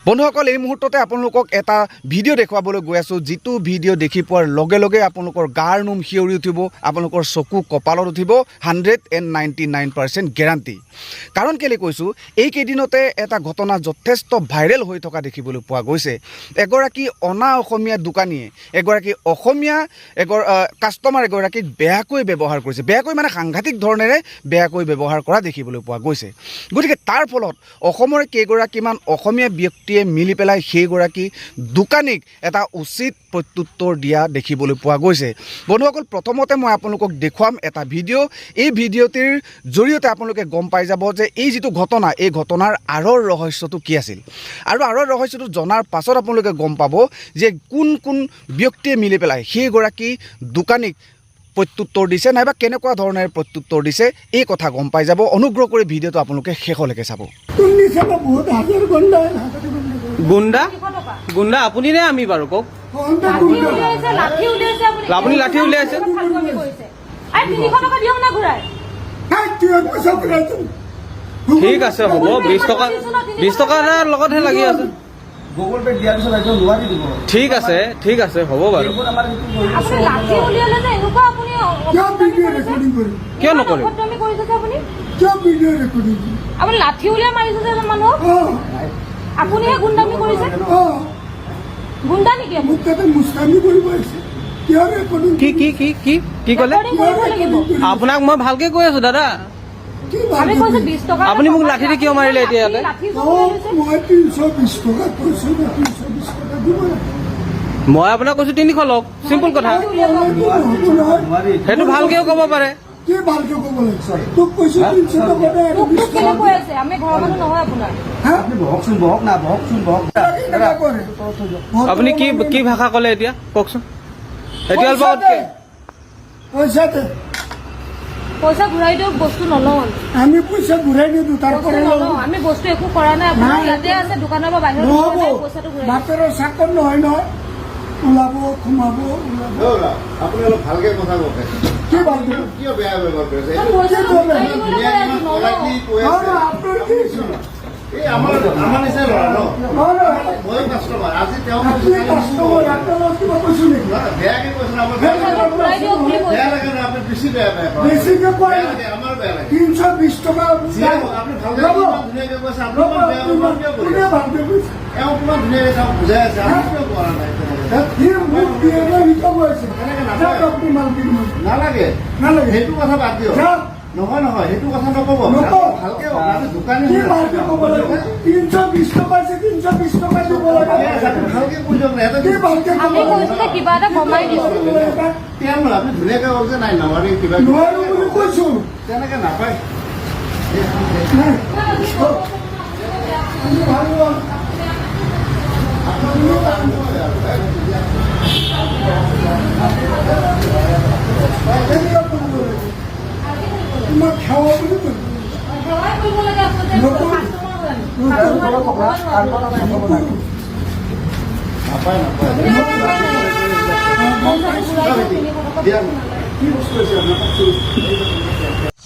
বন্ধুসকল এই মুহূৰ্ততে আপোনালোকক এটা ভিডিঅ' দেখুৱাবলৈ গৈ আছোঁ যিটো ভিডিঅ' দেখি পোৱাৰ লগে লগে আপোনালোকৰ গাৰ নোম শিয়ৰি উঠিব আপোনালোকৰ চকু কপালত উঠিব 199% গেৰাণ্টি কাৰণ কেলে কৈছোঁ এই কেইদিনতে এটা ঘটনা যথেষ্ট ভাইৰেল হৈ থকা দেখিবলৈ পোৱা গৈছে এগৰাকী অনা অসমীয়া দোকানীয়ে এগৰাকী অসমীয়া কাষ্টমাৰ এগৰাকীক বেয়াকৈ ব্যৱহাৰ কৰিছে বেয়াকৈ মানে সাংঘাতিক ধৰণেৰে বেয়াকৈ ব্যৱহাৰ কৰা দেখিবলৈ পোৱা গৈছে গতিকে তাৰ ফলত অসমৰ কেইগৰাকীমান অসমীয়া ব্যক্তিয়ে মিলি পেলাই সেইগৰাকী দোকানীক এটা উচিত প্ৰত্যুত্তৰ দিয়া দেখিবলৈ পোৱা গৈছে বন্ধুসকল প্ৰথমতে মই আপোনালোকক দেখুৱাম এটা ভিডিঅ' এই ভিডিঅ'টিৰ জৰিয়তে আপোনালোকে গম পাই যাব যে এই যিটো ঘটনা এই ঘটনাৰ আঁৰৰ ৰহস্যটো কি আছিল আৰু আঁৰৰ ৰহস্যটো জনাৰ পাছত আপোনালোকে গম পাব যে কোন কোন ব্যক্তিয়ে মিলি পেলাই সেইগৰাকী দোকানীক প্ৰত্যুত্তৰ দিছে নাইবা কেনেকুৱা ধৰণৰ প্ৰত্যুত্তৰ দিছে এই কথা গম পাই যাব অনুগ্ৰহ কৰি ভিডিঅ'টো আপোনালোকে শেষলৈকে চাব গুণ্ডা গুণ্ডা আপুনি নে আমি বাৰু কওক আপুনি লাঠি উলিয়াইছে ঠিক আছে হ'ব 20 টকা লগতহে লাগি আছে ঠিক আছে হ'ব বাৰু কিয় নকৰিম আপুনি লাঠি উলিয়াই মাৰিছে যে মানুহক আপুনিহে গুণ্ডামি কৰিছে গুণ্ডা নেকি কি ক'লে আপোনাক মই ভালকে কৈ আছো দাদা আপুনি মোক লাঠি দি কিয় মাৰিলে এতিয়া ইয়াতে মই আপোনাক কৈছো 300 লওক চিম্পল কথা সেইটো ভালকেও ক'ব পাৰে আপুনি কি ভাষা ক'লে এতিয়া কওকচোন এতিয়া পইচা ঘূৰাই দিয়ক বস্তু নলওঁ আমি পইচা ঘূৰাই দিওঁ তাৰপৰা আমি বস্তু একো কৰা নাই আপোনাৰ ইয়াতে আছে দোকানৰ পৰা বাহিৰত পইচাটো ঘূৰাই বাপেৰৰ চাকৰ নহয় নহয় ওলাব সোমাব আপুনি অলপ ভালকে কথা কওক কি ভালকে কিয় বেয়া ব্যৱহাৰ কৰিছে আমাৰ নিচিনা ল'ৰা ন মই কাষ্টমাৰ আজি তেওঁ বেয়াকে কৈছে বেয়া লাগে ন আপুনি বেছি বেয়া বেছিকে কয় আমাৰ বেয়া লাগে 320 টকা আপুনি ধুনীয়াকে কৈছে আপুনি ভালকে কৈছে এওঁ কিমান ধুনীয়াকে তেওঁ বুজাই আছে আমি কিয় কৰা নাই নালাগে সেইটো কথা বাদ দিয়ক নহয় সেইটো কথা নকব ভালকে দোকানী 320 টকা আছে 320 টকা দিব লাগে ভালকে বুজক না আমি কৈছো যে কিবা এটা কমাই দিছো আপুনি ধুনীয়াকে কওক যে নাই নোৱাৰি কিবা নোৱাৰো বুলি কৈছো তেনেকে নাপায়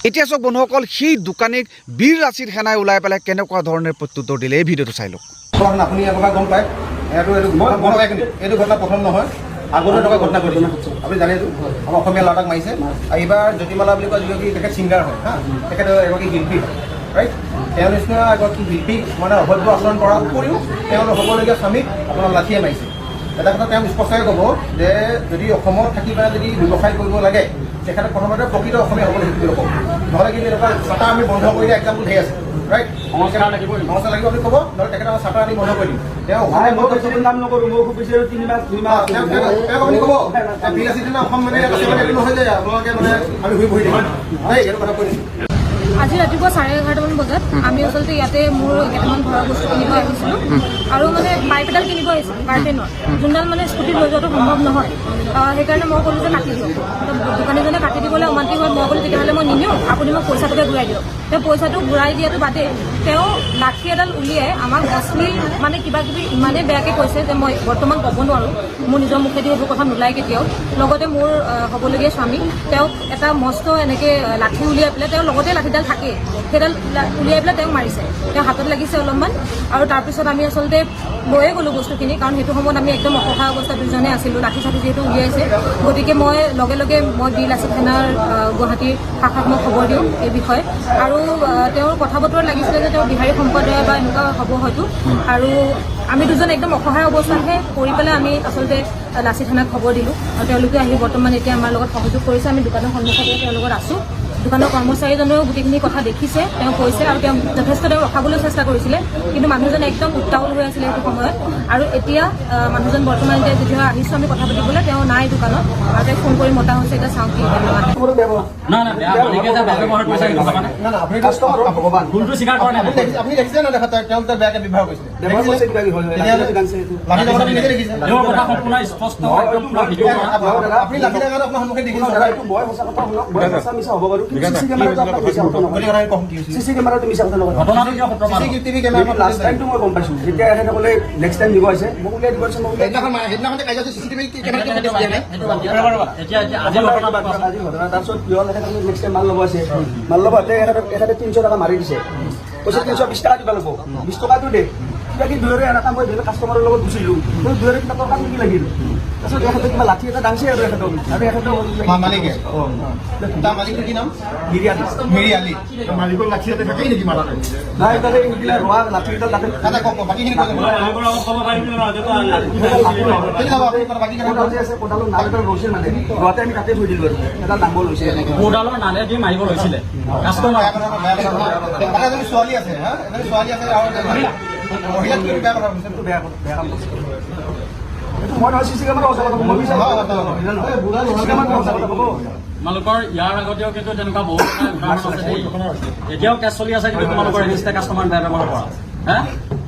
এতিয়া চাওক বন্ধুসকল সেই দোকানীক বীৰ ৰাচিত সেনাই ওলাই পেলাই কেনেকুৱা ধৰণে প্ৰত্যুত্তৰ দিলে এই ভিডিঅ'টো চাই লওক আপুনি এবাৰ গম পায় এইটো ঘটনা প্ৰথম নহয় আগতে থকা ঘটনা ঘটিছে আপুনি জানেতো আমাৰ অসমীয়া ল'ৰাটাক মাৰিছে এইবাৰ জ্যোতিমালা বুলি কোৱা যিগৰাকী তেখেত ছিংগাৰ হয় হা তেখেতে এগৰাকী শিল্পী হয় ৰাইট তেওঁৰ নিচিনা এগৰাকী শিল্পীক মানে অভদ্ৰ আচৰণ কৰাৰ উপৰিও তেওঁ হ'বলগীয়া স্বামীক আপোনাৰ লাঠিয়ে মাৰিছে এটা কথা তেওঁ স্পষ্টকৈ ক'ব যে যদি অসমত থাকি পেলাই যদি ব্যৱসায় কৰিব লাগে তেখেতে প্ৰথমতে প্ৰকৃত অসমীয়া হ'বলৈ শিকিব ক'ব নহ'লে কিন্তু এনেকুৱা চাটা আমি বন্ধ কৰি দিয়া এক্সাম্পল ধেৰ আছে ৰাইট সমস্যা লাগিব আপুনি ক'ব নহ'লে তেখেতে আমাৰ চাটা আমি বন্ধ কৰি দিম তেওঁ কাম নকৰোঁ মই খুব বেছি 3 মাহ 2 মাহ আপুনি ক'ব বিল আছে না অসম মানে এইটো নহয় যে আপোনালোকে মানে আমি ঘূৰি বহি দিম দেই এইটো কথা কৈ দিছোঁ আজি ৰাতিপুৱা 11:30মান বজাত আমি আচলতে ইয়াতে মোৰ কেইটামান ঘৰৰ বস্তু কিনিব আহিছিলোঁ আৰু মানে পাইপ এডাল কিনিব আহিছিলোঁ গাৰ্ডেনৰ যোনডাল মানে স্কুটিত লৈ যোৱাটো সম্ভৱ নহয় সেইকাৰণে মই ক'লোঁ যে কাটি দিয়ক দোকানীজনে কাটি দিবলৈ অমান্তি হ'ল মই ক'লোঁ তেতিয়াহ'লে মই নিনিওঁ আপুনি মোক পইচাটোকে ঘূৰাই দিয়ক তেওঁ পইচাটো ঘূৰাই দিয়াটো বাদে তেওঁ লাঠি এডাল উলিয়াই আমাক অশ্লীল মানে কিবা কিবি ইমানেই বেয়াকৈ কৈছে যে মই বৰ্তমান ক'ব নোৱাৰোঁ মোৰ নিজৰ মুখেদি সেইবোৰ কথা নোলায় কেতিয়াও লগতে মোৰ হ'বলগীয়া স্বামী তেওঁক এটা মস্ত এনেকৈ লাঠি উলিয়াই পেলাই তেওঁ লগতে লাঠিডাল থাকে সেইডাল উলিয়াই পেলাই তেওঁক মাৰিছে। তেওঁ হাতত লাগিছে অলপমান আৰু তাৰপিছত আমি আচলতে লৈয়ে গ'লোঁ বস্তুখিনি, কাৰণ সেইটো সময়ত আমি একদম অসহায় অৱস্থাত দুজনে আছিলোঁ, লাঠি চাঠি যিহেতু উলিয়াইছে। গতিকে মই লগে লগে বীৰ লাচিত থানাৰ গুৱাহাটীৰ শাখাক মই খবৰ দিওঁ এই বিষয়ে। আৰু তেওঁৰ কথা বতৰা লাগিছিলে যে তেওঁ বিহাৰী সম্প্ৰদায়ৰ বা এনেকুৱা হ'ব হয়তো। আৰু আমি দুজন একদম অসহায় অৱস্থাতহে কৰি পেলাই আমি আচলতে লাচিত থানাক খবৰ দিলোঁ আৰু তেওঁলোকে আহি বৰ্তমান এতিয়া আমাৰ লগত সহযোগ কৰিছে। আমি দোকানৰ সন্মুখতে তেওঁৰ লগত আছোঁ। দোকানৰ কৰ্মচাৰীজনেও গোটেইখিনি কথা দেখিছে, তেওঁ কৈছে আৰু তেওঁ যথেষ্ট তেওঁ ৰখাবলৈ চেষ্টা কৰিছিলে, কিন্তু মানুহজন একদম উত্তাউল হৈ আছিলে সেইটো সময়ত। আৰু এতিয়া মানুহজন বৰ্তমান এতিয়া যেতিয়া আহিছোঁ আমি কথা পাতিবলৈ, তেওঁ নাই দোকানত আৰু তেওঁক ফোন কৰি মতা হৈছে। এতিয়া চাওঁ কি হয়। আপুনি দেখিছে না দেখা তেওঁ বেয়াকে ব্যৱহাৰ কৰিছিলে। আপুনি লাঠি লগাটো আপোনাৰ সন্মুখে দেখিছে। মাল ল'ব 300 টকা মাৰি দিছে, কৈছে 320 টকা দিব লাগিব, 20 টকাটো দে। কিবা কি দুয়ৰে এনেকা মই বেলেগ কাষ্টমাৰৰ লগত গুচিলোঁ, দুয়ৰে কিবা টকা কি লাগিল। তাৰপিছত এখেতে কিবা লাঠি এটা দাংছে আৰু এখেতৰ মালিকে তাৰ মালিকৰ কি নাম? মিৰি আলি। মালিকৰ লাঠি এটা থাকেই নেকি মালাতে? নাই তাতে এইবিলাক ৰোৱা লাঠিকেইটা তাতে বাকীখিনি কোডালৰ নাম এটা লৈছিল মানে ৰোৱাতে আমি তাতে থৈ দিলোঁ আৰু এটা নাম্বৰ লৈছে। কোডালৰ নানে দি মাৰিব লৈছিলে কাষ্টমাৰ। এজনী ছোৱালী আছে, হা এজনী ছোৱালী আছে আৰু মহিলা বেয়া কথা কৈছে, বেয়া কাম কৰিছে। মই নহয় চিচি কেমেৰা সঁচা কথা ক'ব বিচাৰোঁ। তোমালোকৰ ইয়াৰ আগতেও কিন্তু তেনেকুৱা বহুত উদাহৰণ আছে দেই। এতিয়াও কেছ চলি আছে কিন্তু তোমালোকৰ এগেইনষ্টে কাষ্টমাৰ বেয়া ব্যৱহাৰ কৰা।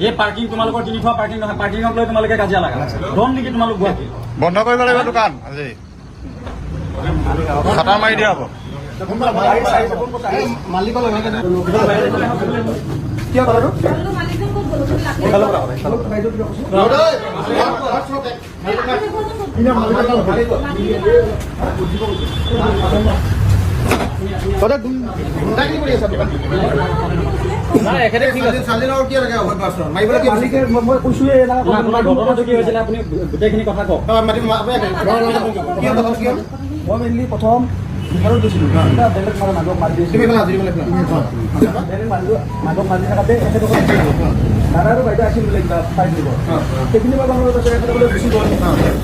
এই পাৰ্কিং তোমালোকৰ 3 থোৱা পাৰ্কিং নহয়, পাৰ্কিঙক লৈ তোমালোকে কাজিয়া লাগা ডন নেকি? তোমালোক গুৱাহাটী বন্ধ কৰিব লাগিব দোকান আজি, খাটাৰ মাৰি দিয়া হ'ব। মালিকৰ কিয় বাৰু মালিকজন ক'ত গ'ল? মই কৈছোঁৱে ঘটনাটো কি হৈছিলে আপুনি গোটেইখিনি কথা কওক। মই মেইনলি প্ৰথম বিহাৰত গৈছিলোঁ, বেলেগ মানে মানুহক মাৰি দিছিলোঁ, বেলেগ মানুহক মাৰি থকাতে দাদা আৰু বাইদেউ আছিল বোলে কিবা পাই দিব। সেইখিনি পৰা মানুহ তেখেতসকলে গুচি গ'ল।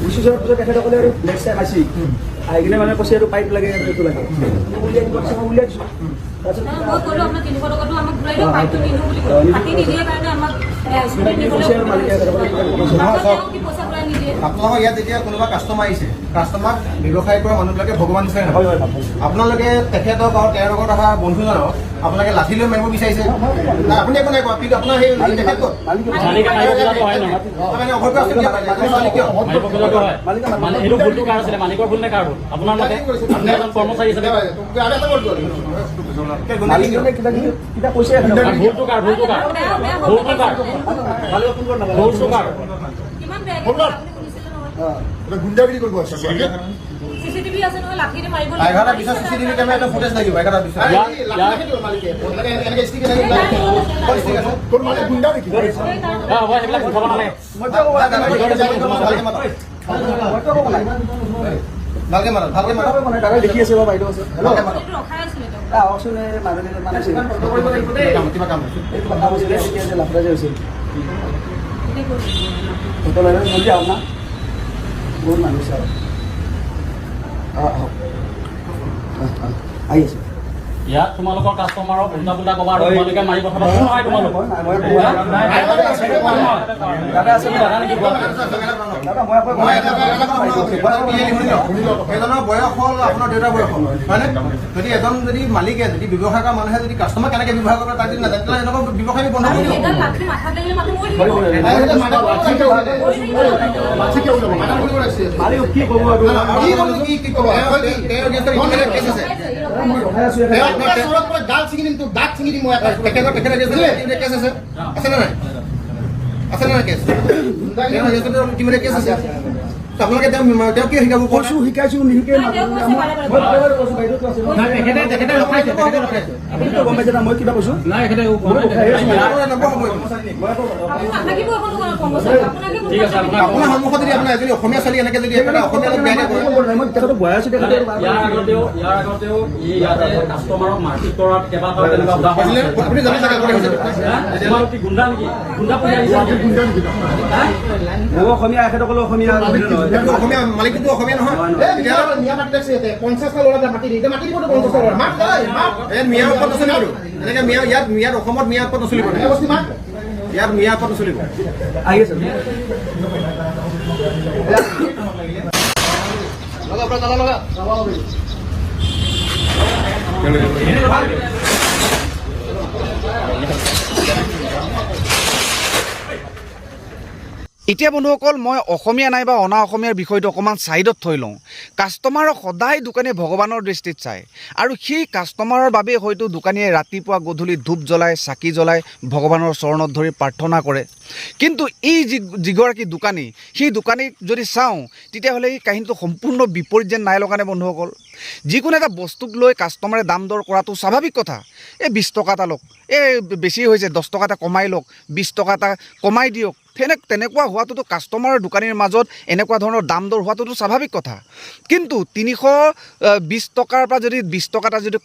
গুচি যোৱাৰ পিছত তেখেতসকলে আৰু নেক্সট টাইম আহিছিল, আহি কিনে মানে কৈছে আৰু পাইপ লাগে এইটো লাগে, উলিয়াই দিব কৈছে, মই উলিয়াই দিছোঁ। তাৰপিছত মই ক'লো আপোনাক 300 টকাটো আমাক ঘূৰাই দিয়ক, পাইপটো নিদিওঁ বুলি ক'লো। কাটি নিদিয়ে কাৰণে আমাক স্কুটিত নিবলৈ পইচা ঘূৰাই নিদিয়ে। আপোনালোকৰ ইয়াত যেতিয়া কোনোবা কাষ্টমাৰ আহিছে, কাষ্টমাৰক ব্যৱসায় কৰা মানুহবিলাকে ভগৱান নিচিনাই নহয়। আপোনালোকে তেখেতক আৰু তেওঁৰ লগত অহা বন্ধুজনক আপোনালোকে লাঠি লৈ মাৰিব বিচাৰিছে। আপুনি একো নাই কোৱা, কিন্তু আপোনাৰ সেই তেখেত ক'ত? এইটো ভুলটো কাৰ আছিলে? মালিকৰ ভুল নে কাৰ ভুল আপোনাৰ মতে? আপুনি এজন কৰ্মচাৰী হিচাপে মালিকজনে কিবা কিবা কৈছে, ভুলটো কাৰ? ভুলটো কাৰ? ভুলটো কাৰ? ভুলটো কাৰ? কিমান বেয়াকে আপুনি শুনিছিলে নহয়? গুণ্ডাগিৰি কৰিব আছে। চিচিটিভি আছে নহয়, লাঠিৰে মাৰিব 11টাৰ পিছত চিচিটিভি কেমেৰা এটা ফুটেজ লাগিব। 11টাৰ পিছত তোৰ মানে গুণ্ডা নেকি? সেইবিলাক উঠাব নালাগে। ভালকে মাৰক, ভালকে মাৰক। দাদা দেখি আছে বা বাইদেউ আছে, ভালকে মাৰক। ৰখাই আছিলে তেওঁ। আহকচোন মানুহজনে মানিছিল কিবা কাম আছে। এইটো কথা কৈছিলে, এতিয়া যে লাফৰা যে হৈছিল এতিয়া কৰিছে। ফটো লৈ জলদি আহক না, বহুত মানুহ আছে আৰু আহক আহি আছে। ইয়াত তোমালোকৰ কাষ্টমাৰক উল্টা পুল্টা ক'বা আৰু তোমালোকে মাৰি পঠাবা। কোন হয় তোমালোক? দাদা আছে দাদা নেকি? দাদা মই আকৌ এজনৰ বয়স হ'ল আপোনাৰ দেউতাৰ বয়স হ'ল, হয়নে? যদি এজন যদি মালিকে যদি ব্যৱসায় কৰা মানুহে যদি কাষ্টমাৰ কেনেকৈ ব্যৱহাৰ কৰে তাক যদি নাজানে তেতিয়াহ'লে এনেকুৱা ব্যৱসায় বন্ধ কৰি দিব। এডাল লাঠি মাথাত লাগিলে মানুহ মৰি থাকিব। মালিক কি ক'ব আৰু কি ক'ব? কেছ আছে। ৰখাই আছো দাঁত ছিঙি দিম, তোৰ দাঁত ছিঙি দিম মই। তেখেতৰ কেছ আছে, আছে নে নাই? আছে নে নাই কেছ? কেছ আছে। আপোনালোকে তেওঁ কিয় শিকাব কোৱা কৈছোঁ শিকাইছোঁ নিশিকে নাই, তেওঁ কৈছে বাৰে বাৰে। মই বাৰে বাৰে কৈছোঁ, বাইদেউতো আছে ন। আপুনিতো গম পাইছে না মই কিবা কৈছোঁ মই উঠাই আছোঁ। আপুনি নাথাকিব এখন দোকানত কৰ্মচাৰী আপোনাকে ঠিক আছে, আপোনাক আপোনাৰ সন্মুখত যদি আপোনাৰ এজনী অসমীয়া ছোৱালী এনেকৈ যদি এটা অসমীয়া লোক বেয়া কৰে মই তেখেতক বহাই আছোঁ তেখেতে ইয়াৰ আগতেও ই ইয়াতে কাষ্টমাৰক মাৰপিট কৰাত কেইবাটাও তেনেকুৱা উদাহৰণ আছে। আপুনি জানে চাগে আগতে হৈছে তোমালোক কি গুণ্ডা নেকি? গুণ্ডা পৰি আহিছা নেকি? মই অসমীয়া এখেতসকলে অসমীয়া সেইটো অসমীয়া মালিকটো অসমীয়া নহয় মিয়া মাটি আছে ইয়াতে 50টা ল'ৰা মাটি দিয়ে মাটি দিব 50টা ল'ৰা মাত ইয়াত মিয়াৰ ওপৰত নচলিব এনেকৈ ইয়াত অসমত মিয়াৰ ওপৰত নচলিব ইয়াত মিয়াৰ ওপৰত নচলিব আহি আছে এতিয়া বন্ধুসকল মই অসমীয়া নাইবা অনা অসমীয়াৰ বিষয়টো অকণমান ছাইডত থৈ লওঁ। কাষ্টমাৰক সদায় দোকানীয়ে ভগৱানৰ দৃষ্টিত চায় আৰু সেই কাষ্টমাৰৰ বাবে হয়তো দোকানীয়ে ৰাতিপুৱা গধূলি ধূপ জ্বলায়, চাকি জ্বলায়, ভগৱানৰ চৰণত ধৰি প্ৰাৰ্থনা কৰে। কিন্তু এই যিগৰাকী দোকানী, সেই দোকানীক যদি চাওঁ তেতিয়াহ'লে এই কাহিনীটো সম্পূৰ্ণ বিপৰীত যেন নাই লগানে বন্ধুসকল। যিকোনো এটা বস্তুক লৈ কাষ্টমাৰে দাম দৰ কৰাটো স্বাভাৱিক কথা। এই 20 টকা এটা লওক, এই বেছি হৈছে 10 টকা এটা কমাই লওক, 20 টকা এটা কমাই দিয়ক, তেনেকুৱা হোৱাটোতো কাষ্টমাৰৰ দোকানীৰ মাজত এনেকুৱা ধৰণৰ দাম দৰ হোৱাটোতো স্বাভাৱিক কথা। কিন্তু 320 টকাৰ পৰা যদি 20 টকা এটা যদি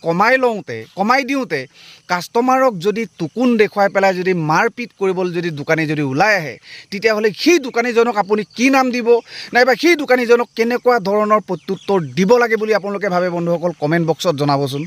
কমাই দিওঁতে কাষ্টমাৰক যদি টুকুন দেখুৱাই পেলাই যদি মাৰপিট কৰিবলৈ যদি দোকানী যদি ওলাই আহে, তেতিয়াহ'লে সেই দোকানীজনক আপুনি কি নাম দিব, নাইবা সেই দোকানীজনক কেনেকুৱা ধৰণৰ প্ৰত্যুত্তৰ দিব লাগে বুলি আপোনালোকে ভাবে বন্ধুসকল কমেণ্ট বক্সত জনাবচোন।